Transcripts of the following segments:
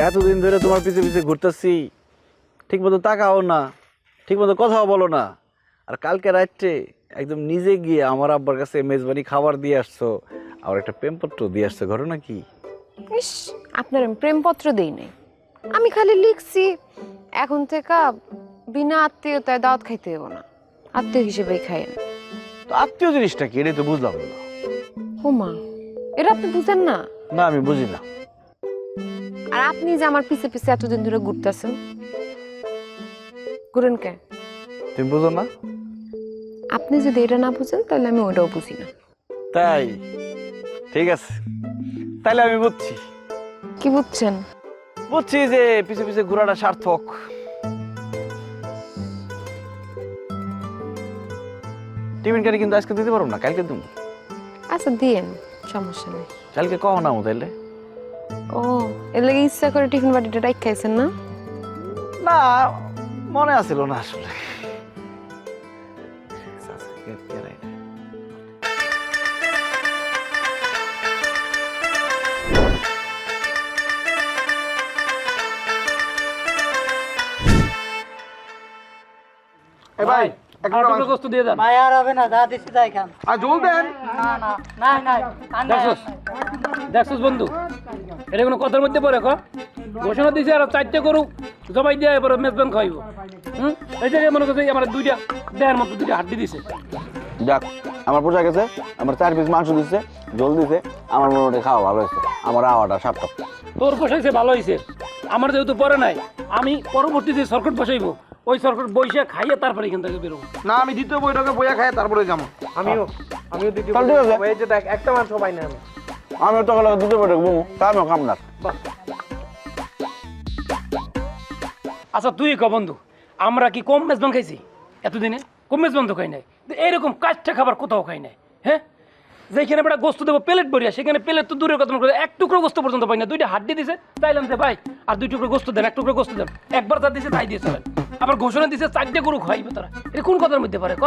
এতদিন ধরে তোমার পিছে পিছে ঘুরতেছি, ঠিক মতো তাকাও না, ঠিক মতো কথাও বলো না। আর কালকে রাত্রে একদম নিজে গিয়ে আমার আব্বার কাছে মেজবানি খাবার দিয়ে আসছো, আর একটা প্রেমপত্র দিয়ে আসছো। ঘটনা কি? ইস, আপনার আমি প্রেমপত্র দেই নাই, আমি খালি লিখছি এখন থেকে বিনা আত্মীয়তায় দাওয়াত খাইতে দেবো না, আত্মীয় হিসেবেই খাইয়েন। তো আত্মীয় জিনিসটা কি, এটাই তো বুঝলাম না। ওমা, এটা আপনি বুঝেন না? না, আমি বুঝি না। আর আপনি যে আমার পিছে পিছে এতদিন ধরে ঘুরতেছেন, ঘুরেন কে? তুমি বুঝো না? আপনি যদি এটা না বুঝেন তাহলে আমি ওটাও বুঝি না। তাই? ঠিক আছে, তাহলে আমি বুঝছি। কি বুঝছেন? বুঝছি যে পিছে পিছে ঘোরাটা সার্থক। টিফিন কারি কিন্তু আজকে দিতে পারবো না, কালকে তুমি। আচ্ছা দিয়েন, সমস্যা নেই। কালকে কখন নামো তাইলে? ও, এর লাগে ইচ্ছা করে টিফিন বাটিটা রাখ খাইছেন না? না, মনে আসছিল না আসলে। ভাই একটা গোস্ত দিয়ে দেন। ভাই আর হবে না, যা দিছি তাই খান। আর জল দেন। না না নাই নাই দেখছস দেখছস বন্ধু, এটা কোনো কথার মধ্যে পড়ে ক? ঘোষণা দিছে আর চারটে গরু জবাই দিয়ে এবার মেজবান খাইব। এই জায়গায় মনে করছে আমার দুইটা দেহের মতো দুইটা হাড্ডি দিছে। যাক, আমার পোষা গেছে, আমার 4 পিস মাংস দিচ্ছে, জল দিছে, আমার মোটামুটি খাওয়া ভালো হয়েছে, আমার আওয়াটা সার্থক। তোর পোষাইছে ভালো হয়েছে, আমার যেহেতু পরে নাই, আমি পরবর্তীতে সরকট বসাইবো, ওই সরকট বইসা খাইয়ে তারপরে এখান থেকে বেরোবো। না, আমি দ্বিতীয় বইটাকে বইয়া খাই তারপরে যাবো। আমিও দ্বিতীয় চল, ঠিক আছে। এই যে দেখ একটা মাংস পাই না আমি। আমি তো গেলে দুটো বেটে ঘুমো, তা আমিও খাম না। আচ্ছা তুই ক বন্ধু, আমরা কি কম মেজবান খাইছি এতদিনে? কম মেজবান তো খাই নাই, এইরকম কাজটা খাবার কোথাও খাই নাই। হ্যাঁ, যেখানে বেটা গোস্ত দেবো প্লেট ভরিয়া, সেখানে প্লেট তো দূরের কথা, এক টুকরো গোস্ত পর্যন্ত পাই না। দুইটা হাড্ডি দিছে, চাইলাম যে ভাই আর 2 টুকরো গোস্ত দেন, 1 টুকরো গোস্ত দেন, একবার যা দিছে তাই দিয়ে চলেন। আবার ঘোষণা দিছে 4টে গরু খাইবে তারা। এটা কোন কথার মধ্যে পারে ক?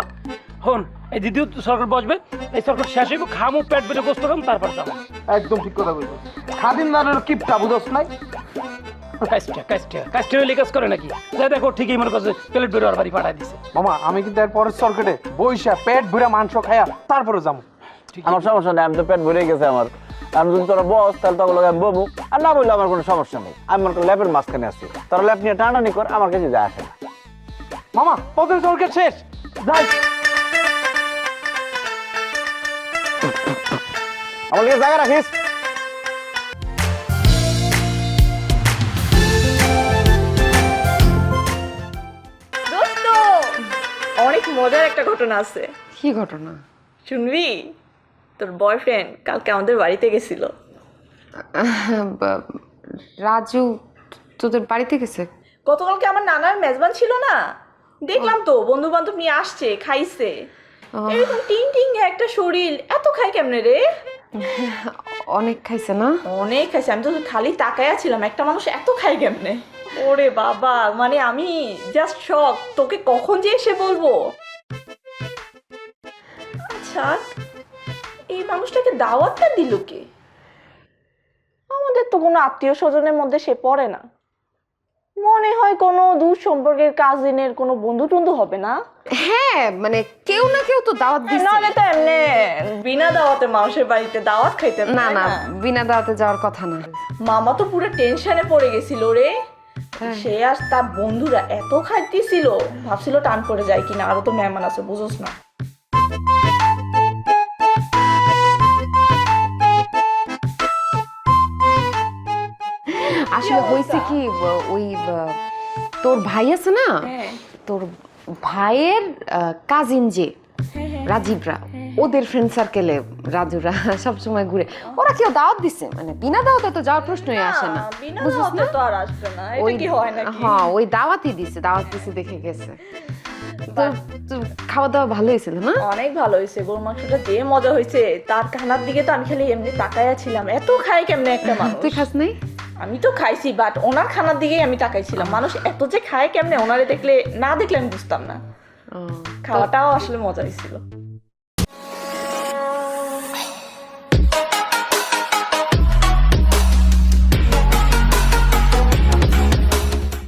হন, এই দ্বিতীয় সরকার বসবে, এই সরকার শেষ হইব, খামু পেট বেড়ে গোস্ত খাম, তারপর যাবো। একদম ঠিক কথা বলছো। খাদিমদারের কিপটা বুঝছ নাই? কাজটা হইলে কাজ করে নাকি? যা দেখো ঠিকই মনে করছে প্লেট বেরো আর বাড়ি পাঠাই দিছে। মামা, আমি কিন্তু এর পরের সরকেটে বইসা পেট ভরে মাংস খাইয়া তারপরে যাবো। আমার সমস্যা নেই, আমি তো পেট ভরে গেছে আমার। আমি যদি তোরা বস, তাহলে তখন আমি বমু, আর না বললে আমার কোনো সমস্যা নেই। আমি মনে করি ল্যাপের মাঝখানে আছি, তোরা ল্যাপ নিয়ে টানাটানি কর, আমার কাছে যায় আসে না। মামা, প্রথম সরকেট শেষ, যাই। আমার লিগে জায়গা রাখিস। দোস্ত, অনেক মজার একটা ঘটনা আছে, কি ঘটনা? শুনবি? তোর বয়ফ্রেন্ড কালকে আমাদের বাড়িতে গেছিল। রাজু তোদের বাড়িতে গেছে? গতকালকে আমার নানার মেজবান ছিল না, দেখলাম তো বন্ধু বান্ধব নিয়ে আসছে, খাইছে। এরকম টিং টিং একটা শরীর, এত খায় কেমনে রে? অনেক খাইছে না? অনেক খাইছে, আমি তো খালি তাকায়া ছিলাম, একটা মানুষ এত খায় কেমনে? ওরে বাবা, মানে আমি জাস্ট শক, তোকে কখন যে এসে বলবো। আচ্ছা, এই মানুষটাকে দাওয়াতটা দিল কে? আমাদের তো কোনো আত্মীয় স্বজনের মধ্যে সে পড়ে না, মনে হয় কোনো দূর সম্পর্কের কাজিনের কোনো বন্ধু টন্ধু হবে না? হ্যাঁ, মানে কেউ না কেউ তো দাওয়াত দিছে। নাহলে তো এমনি বিনা দাওয়াতে মানুষের বাড়িতে দাওয়াত খাইতে না না, বিনা দাওয়াতে যাওয়ার কথা না। মামা তো পুরো টেনশনে পড়ে গেছিল রে। সে আর তার বন্ধুরা এত খাইতেছিল, ভাবছিল টান পড়ে যায় কিনা, আরো তো মেহমান আছে, বুঝোস না। আসলে হয়েছে কি, ওই তোর ভাই আছে না, হ্যাঁ তোর ভাইয়ের কাজিন যে রাজীবরা, ওদের ফ্রেন্ড সার্কেলে রাজুরা সবসময় ঘুরে, ওরা কেউ দাওয়াত দিছে, মানে বিনা দাওয়াতে তো যাওয়ার প্রশ্নই আসে না। বিনা বুঝছিস দাওয়াতে না? তো আর আসবে না, এটা ওই কি হয় নাকি? হ্যাঁ, ওই দাওয়াতই দিছে, দাওয়াত দিছে দেখে গেছে। তো খাওয়া দাওয়া ভালো হয়েছিল না? অনেক ভালো হয়েছে, গরু মাংসটা যে মজা হয়েছে, তার খানার দিকে তো আমি খালি এমনি তাকাইয়া ছিলাম, এত খায় কেমনে একটা মানুষ। তুই খাস নাই? আমি তো খাইছি, বাট ওনার খানার দিকেই আমি তাকাইছিলাম, মানুষ এত যে খায় কেমনে, ওনারে দেখলে না দেখলে আমি বুঝতাম না। খাওয়াটাও আসলে মজা হয়েছিল।